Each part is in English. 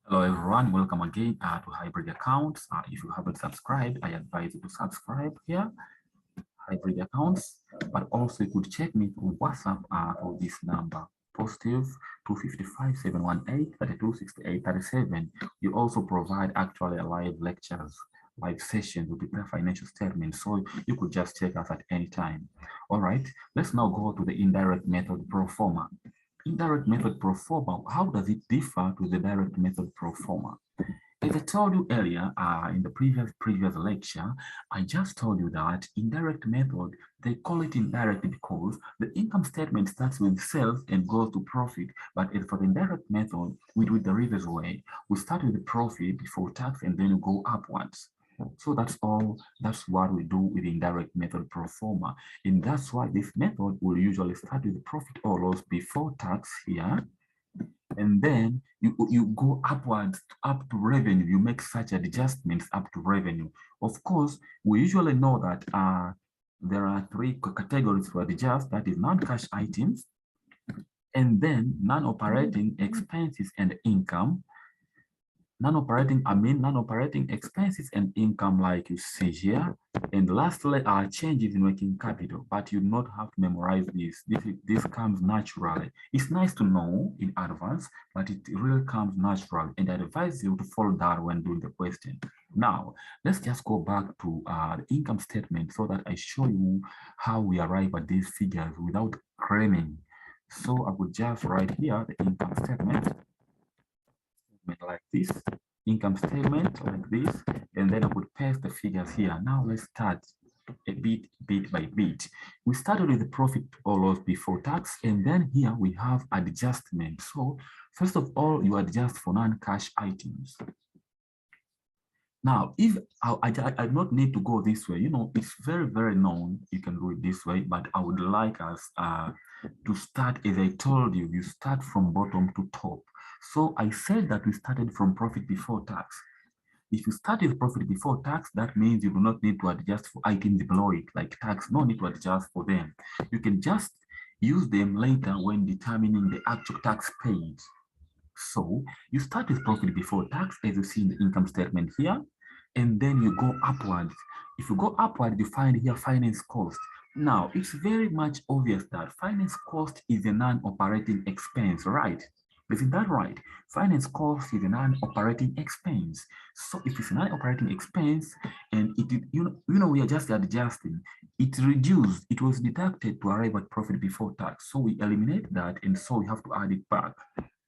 Hello everyone, welcome again to Hybrid Accounts. If you haven't subscribed, I advise you to subscribe here, Hybrid Accounts, but also you could check me through WhatsApp for this number, positive 255 718 32 68 37. You also provide actually live lectures, live sessions to prepare financial statements, so you could just check us at any time. All right, let's now go to the indirect method Proforma. Indirect method Proforma, how does it differ to the direct method Proforma? As I told you earlier in the previous lecture, I just told you that indirect method, they call it indirect because the income statement starts with sales and goes to profit. But for the indirect method, we do it the reverse way. We start with the profit before tax and then we go upwards. So that's what we do with the indirect method Proforma. And that's why this method will usually start with the profit or loss before tax here. And then you go upwards up to revenue. You make such adjustments up to revenue. Of course, we usually know that there are three categories to adjust. That is non-cash items, and then non-operating expenses and income. Non-operating expenses and income, like you see here. And lastly are changes in working capital, but you do not have to memorize this. This comes naturally. It's nice to know in advance, but it really comes natural, and I advise you to follow that when doing the question. Now, let's just go back to the income statement so that I show you how we arrive at these figures without cramming. So I would just write here the income statement like this, income statement like this, and then I would paste the figures here. Now let's start a bit by bit. We started with the profit or loss before tax, and then here we have adjustment. So first of all, you adjust for non-cash items. Now, if I do not need to go this way, you know, it's very known. You can do it this way, but I would like us to start, as I told you, you start from bottom to top. So I said that we started from profit before tax. If you start with profit before tax, that means you do not need to adjust for items below it, like tax, no need to adjust for them. You can just use them later when determining the actual tax paid. So you start with profit before tax, as you see in the income statement here, and then you go upwards. If you go upward, you find here finance cost. Now, it's very much obvious that finance cost is a non-operating expense, right? Isn't that right? Finance cost is a non-operating expense. So if it's a non-operating expense and we are just adjusting, it reduced, it was deducted to arrive at profit before tax. So we eliminate that, and so we have to add it back.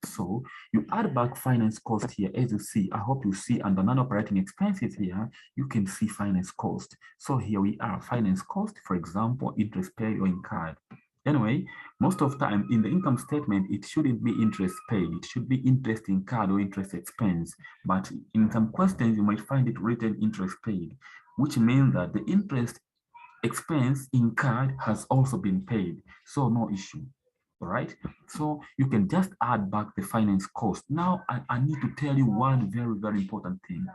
So you add back finance cost here, as you see. I hope you see under non-operating expenses here, you can see finance cost. So here we are, finance cost, for example, interest paid or incurred. Anyway, most of the time in the income statement, it shouldn't be interest paid. It should be interest incurred or interest expense. But in some questions, you might find it written interest paid, which means that the interest expense incurred has also been paid. So no issue. All right, so you can just add back the finance cost. Now I need to tell you one very important thing.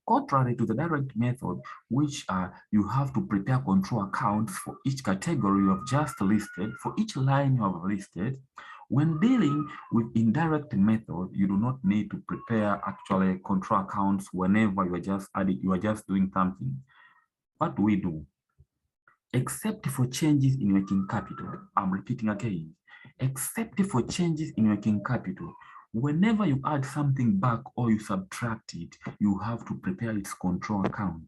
Contrary to the direct method, which you have to prepare control accounts for each category you have just listed, for each line you have listed, when dealing with indirect method, you do not need to prepare actually control accounts whenever you are just doing something. What do we do? Except for changes in working capital. I'm repeating again, except for changes in working capital. Whenever you add something back or you subtract it, you have to prepare its control account.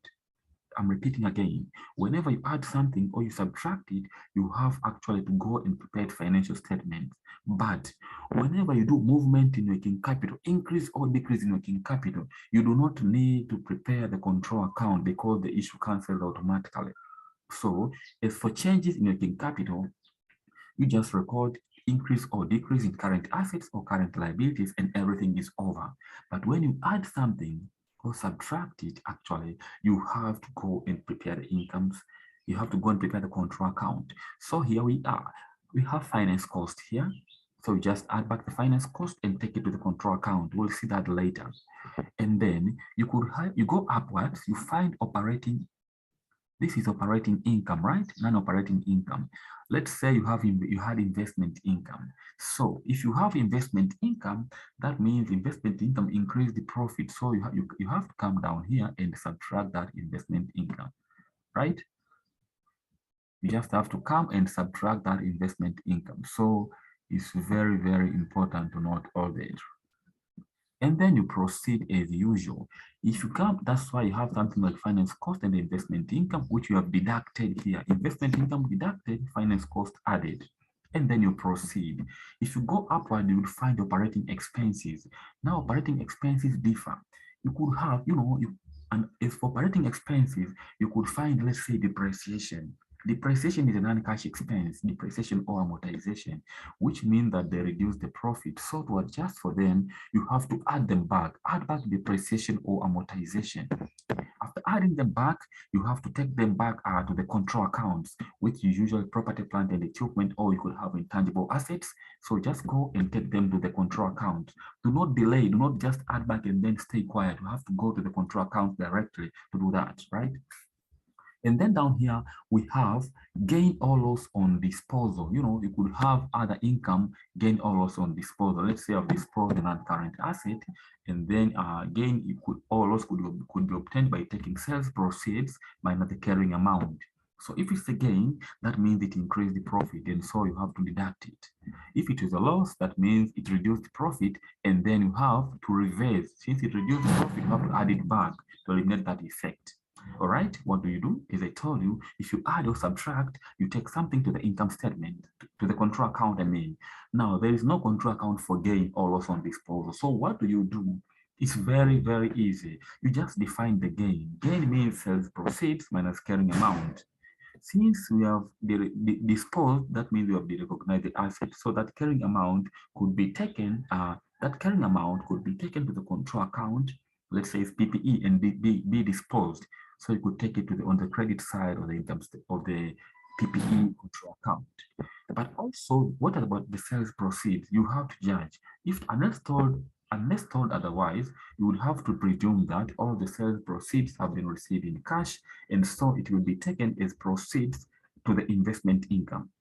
I'm repeating again, whenever you add something or you subtract it, you have actually to go and prepare financial statements. But whenever you do movement in working capital, increase or decrease in working capital, you do not need to prepare the control account because the issue cancels automatically. So as for changes in working capital, you just record increase or decrease in current assets or current liabilities and everything is over. But when you add something or subtract it, actually, you have to go and prepare the incomes. You have to go and prepare the control account. So here we are. We have finance cost here. So you just add back the finance cost and take it to the control account. We'll see that later. And then you go upwards, you find operating This is operating income, right? Non-operating income. Let's say you had investment income. So if you have investment income, that means investment income increase the profit. So you have to come down here and subtract that investment income, right? You just have to come and subtract that investment income. So it's very, very important to note all that. And then you proceed as usual. If you come, that's why you have something like finance cost and investment income, which you have deducted here. Investment income deducted, finance cost added. And then you proceed. If you go upward, you will find operating expenses. Now, operating expenses differ. You could have, and as for operating expenses, you could find, let's say, depreciation. Depreciation is a non-cash expense, depreciation or amortization, which means that they reduce the profit. So to adjust for them, you have to add back depreciation or amortization. After adding them back, you have to take them back to the control accounts, which is usually property, plant, and equipment, or you could have intangible assets. So just go and take them to the control account. Do not delay, do not just add back and then stay quiet. You have to go to the control account directly to do that, right? And then down here, we have gain or loss on disposal. You could have other income, gain or loss on disposal. Let's say I've disposed an non-current asset, and then gain or loss could be obtained by taking sales proceeds minus the carrying amount. So if it's a gain, that means it increased the profit, and so you have to deduct it. If it is a loss, that means it reduced the profit, and then you have to reverse. Since it reduced the profit, you have to add it back to eliminate that effect. All right, what do? As I told you, if you add or subtract, you take something to the income statement, to the control account, I mean. Now, there is no control account for gain or loss on disposal. So what do? It's very, very easy. You just define the gain. Gain means sales proceeds minus carrying amount. Since we have disposed, that means we have recognized the asset. So that carrying amount could be taken, to the control account. Let's say it's PPE and be disposed. So you could take it to on the credit side of the income of the PPE control account. But also, what about the sales proceeds? You have to judge. If unless told otherwise, you would have to presume that all the sales proceeds have been received in cash, and so it will be taken as proceeds to the investment income.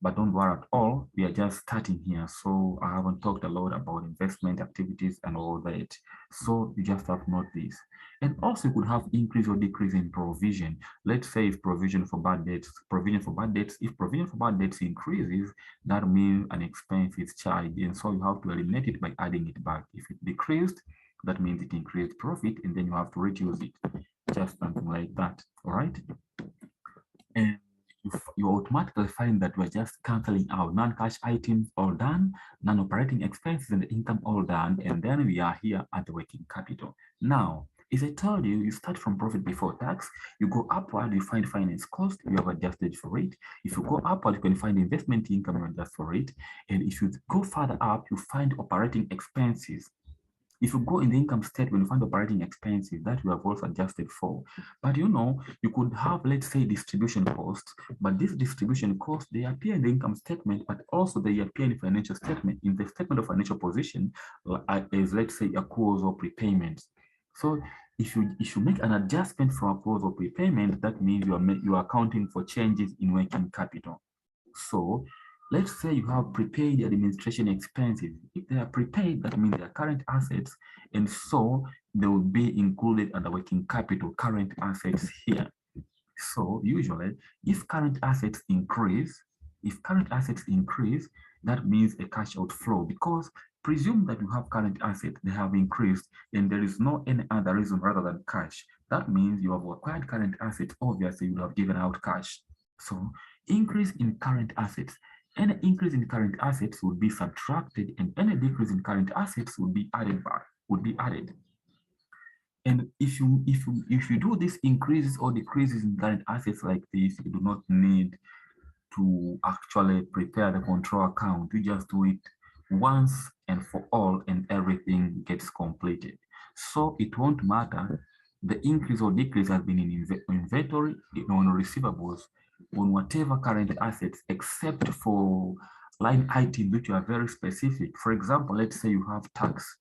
But don't worry at all, we are just starting here. So I haven't talked a lot about investment activities and all that. So you just have to note this. And also you could have increase or decrease in provision. Let's say if provision for bad debts, if provision for bad debts increases, that means an expense is charged. And so you have to eliminate it by adding it back. If it decreased, that means it increased profit, and then you have to reduce it. Just something like that, all right? And you automatically find that we're just canceling out non-cash items all done, non-operating expenses and income all done, and then we are here at the working capital. Now, as I told you, you start from profit before tax, you go upward, you find finance cost, you have adjusted for it. If you go upward, you can find investment income, you adjust for it. And if you go further up, you find operating expenses. If you go in the income statement, you find operating expenses that you have also adjusted for. But you could have, let's say, distribution costs, but these distribution costs, they appear in the income statement, but also they appear in the financial statement, in the statement of financial position, as let's say accruals or prepayments. So if you make an adjustment for accruals or prepayment, that means you are accounting for changes in working capital. So let's say you have prepaid administration expenses. If they are prepaid, that means they are current assets, and so they will be included under working capital, current assets here. So usually, if current assets increase, that means a cash outflow, because presume that you have current assets, they have increased, and there is no any other reason rather than cash. That means you have acquired current assets, obviously you would have given out cash. So increase in current assets. Any increase in current assets would be subtracted, and any decrease in current assets would be added. And if you do these increases or decreases in current assets like this, you do not need to actually prepare the control account. You just do it once and for all, and everything gets completed. So it won't matter the increase or decrease has been in inventory, on receivables, on whatever current assets, except for line items which are very specific. For example, let's say you have tax.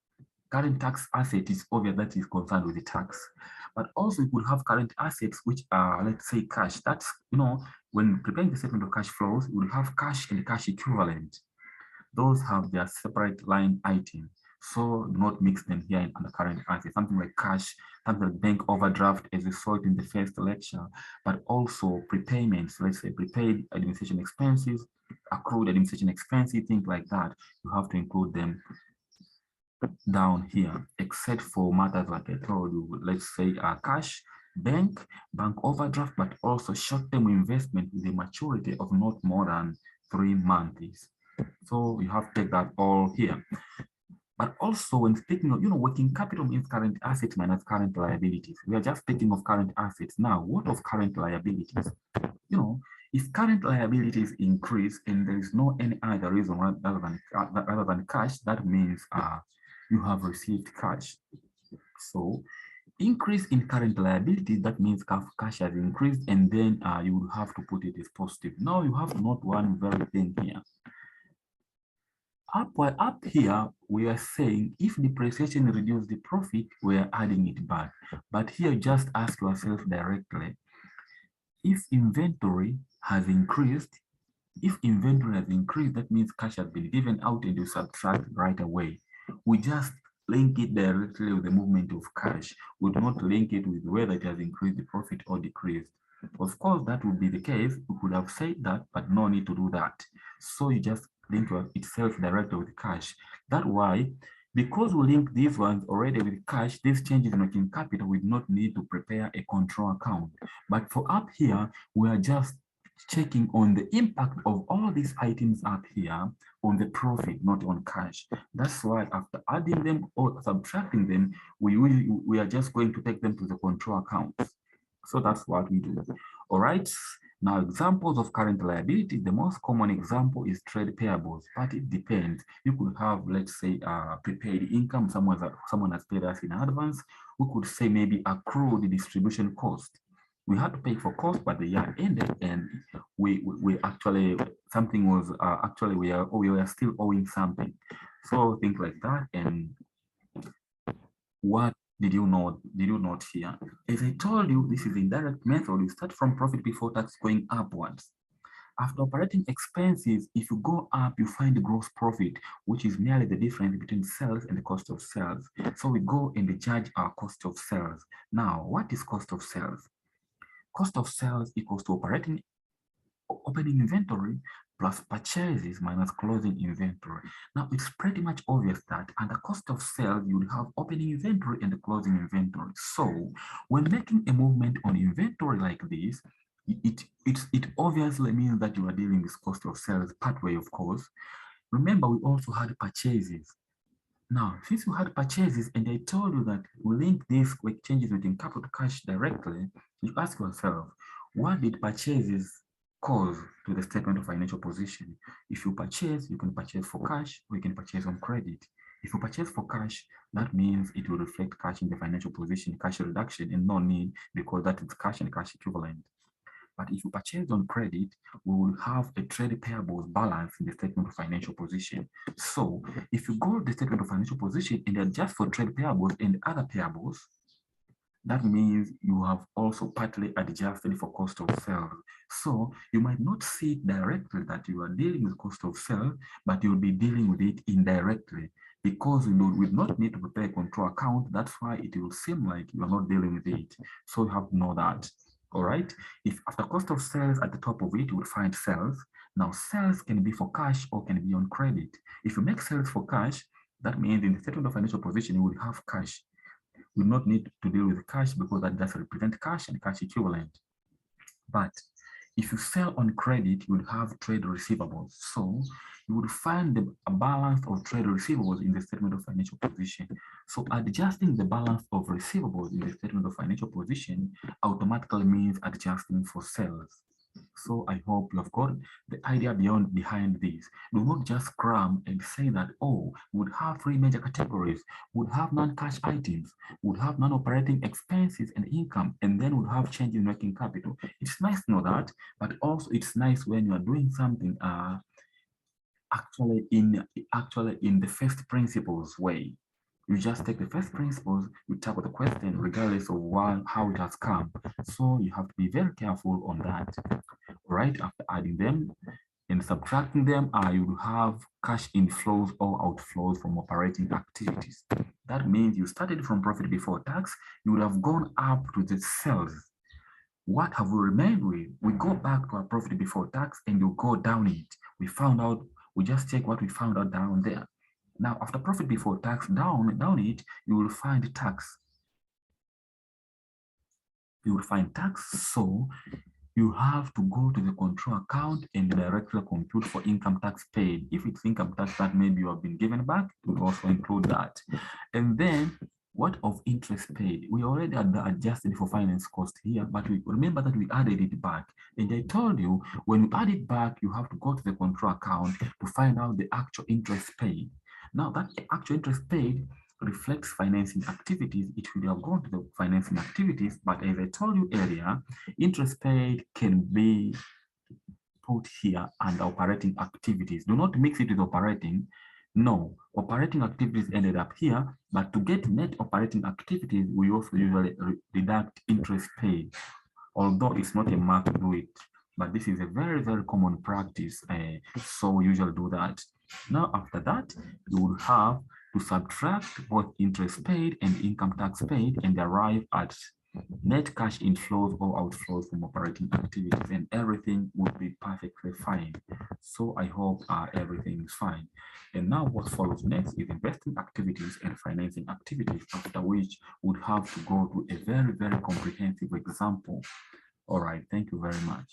Current tax asset is obvious that is concerned with the tax. But also you could have current assets, which are, let's say, cash. That's, when preparing the statement of cash flows, you will have cash and cash equivalent. Those have their separate line item. So do not mix them here in the current assets. Something like cash, something like bank overdraft, as we saw it in the first lecture, but also prepayments, let's say prepaid administration expenses, accrued administration expenses, things like that. You have to include them down here, except for matters like I told you, let's say cash, bank overdraft, but also short-term investment with a maturity of not more than 3 months. So you have to take that all here. But also when speaking of, working capital means current assets minus current liabilities. We are just speaking of current assets. Now, what of current liabilities? If current liabilities increase and there is no any other reason rather than cash, that means you have received cash. So increase in current liabilities, that means cash has increased, and then you will have to put it as positive. Now you have to note one very thing here. Up here, we are saying if depreciation reduces the profit, we are adding it back. But here, just ask yourself directly, if inventory has increased, that means cash has been given out and you subtract right away. We just link it directly with the movement of cash. We do not link it with whether it has increased the profit or decreased. Of course, that would be the case. We could have said that, but no need to do that. So you just link itself directly with cash. That's why, because we link these ones already with cash, these changes in working capital, we do not need to prepare a control account. But for up here, we are just checking on the impact of all these items up here on the profit, not on cash. That's why after adding them or subtracting them, we are just going to take them to the control account. So that's what we do. All right. Now, examples of current liability, the most common example is trade payables, but it depends. You could have, let's say, prepaid income, someone has paid us in advance. We could say maybe accrued distribution cost. We had to pay for cost, but the year ended, and we actually, something was actually, we were still owing something. So things like that. And what did you note here? As I told you, this is the indirect method. You start from profit before tax going upwards. After operating expenses, if you go up, you find the gross profit, which is merely the difference between sales and the cost of sales. So we go and judge our cost of sales. Now, what is cost of sales? Cost of sales equals to opening inventory plus purchases minus closing inventory. Now, it's pretty much obvious that under cost of sales, you would have opening inventory and closing inventory. So when making a movement on inventory like this, it obviously means that you are dealing with cost of sales partway, of course. Remember, we also had purchases. Now, since you had purchases and I told you that we link these changes within capital to cash directly, you ask yourself, what did purchases cause to the statement of financial position? If you purchase, you can purchase for cash or you can purchase on credit. If you purchase for cash, that means it will reflect cash in the financial position, cash reduction, and no need because that is cash and cash equivalent. But if you purchase on credit, we will have a trade payables balance in the statement of financial position. So if you go to the statement of financial position and adjust for trade payables and other payables, that means you have also partly adjusted for cost of sales. So you might not see it directly that you are dealing with cost of sales, but you'll be dealing with it indirectly because you will not need to prepare a control account. That's why it will seem like you are not dealing with it. So you have to know that. All right. If after cost of sales at the top of it, you will find sales. Now, sales can be for cash or can be on credit. If you make sales for cash, that means in the statement of financial position, you will have cash. We will not need to deal with cash because that does represent cash and cash equivalent. But if you sell on credit, you would have trade receivables. So you would find a balance of trade receivables in the statement of financial position. So adjusting the balance of receivables in the statement of financial position automatically means adjusting for sales. So I hope you have got the idea behind this. Do not just cram and say that, oh, we would have 3 major categories, we would have non-cash items, we would have non-operating expenses and income, and then we'll have change in working capital. It's nice to know that, but also it's nice when you are doing something actually in the first principles way. You just take the first principles, you tackle the question regardless of how it has come. So you have to be very careful on that. Right after adding them and subtracting them, you will have cash inflows or outflows from operating activities. That means you started from profit before tax, you would have gone up to the sales. What have we remained with? We go back to our profit before tax and you go down it. We just check what we found out down there. Now, after profit before tax, down it, you will find tax. You will find tax, so you have to go to the control account and directly compute for income tax paid. If it's income tax that maybe you have been given back, it will also include that. And then what of interest paid? We already had adjusted for finance cost here, but we remember that we added it back. And I told you, when you add it back, you have to go to the control account to find out the actual interest paid. Now that actual interest paid reflects financing activities. It should have gone to the financing activities, but as I told you earlier, interest paid can be put here under operating activities. Do not mix it with operating. No, operating activities ended up here, but to get net operating activities, we also usually deduct interest paid, although it's not a must to do it. But this is a very, very common practice, so we usually do that. Now, after that, you will have to subtract both interest paid and income tax paid and arrive at net cash inflows or outflows from operating activities, and everything would be perfectly fine. So I hope everything is fine. And now what follows next is investing activities and financing activities, after which would have to go to a very, very comprehensive example. All right, thank you very much.